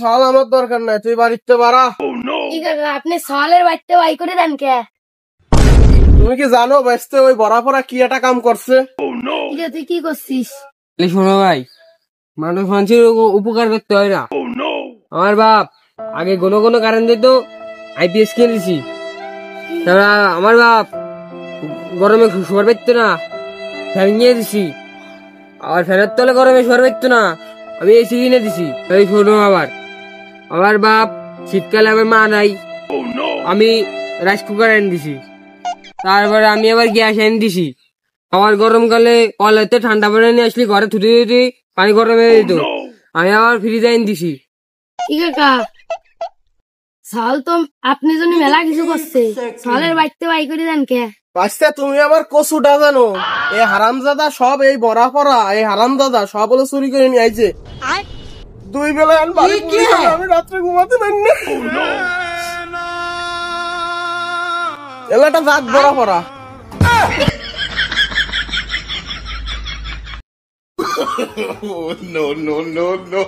সাল আমার দরকার নাই, তুই বাড়িতে বাড়া। কি কাকা আপনি সালের বাড়িতে বাই করে দেন কে? তুমি কি জানো বেসতে ওই বড়া পড়া কি একটা কাম করছে? তুই কি করছিস? শোনো ভাই, মানুষ মানুষের উপকার করতে হয় না। আমার বাপ আগে কোনো কোনো কারণ দিত, আইপিএস খেলেছি। তারপর আমার বাপ গরমে শোয়ার পারতো না, ফ্যান নিয়ে দিছি। আর ফ্যানের তলে গরমে শোয়ার পারতো না, আমি এসি কিনে দিছি। এই শোনো, আমার বাপ শীতকালে আমার মা নাই, আমি রাইস কুকার এনে দিছি। তারপরে আমি আবার গ্যাস এনে দিছি। আমার গরমকালে কলেতে ঠান্ডা পানি নিয়ে আসলি ঘরে থুটি থুটি পানি গরম হয়ে যেত, আমি আবার ফ্রিজে এনে দিছি। কি কাকা সাল তো আপনি জন্য মেলা কিছু করছে, সালের বাড়িতে বাই করে দেন কে? বাচ্চা তুমি আমার কচুটা জানো? এই হারামজাদা সব এই বড়া পড়া, এই হারামজাদা সব হলো চুরি করে নিয়ে আইছে। 2 বেলা আমি রাত্রে ঘুমাতে পারি না। এলাটা জাত বড়া পড়া। No, no, no, no.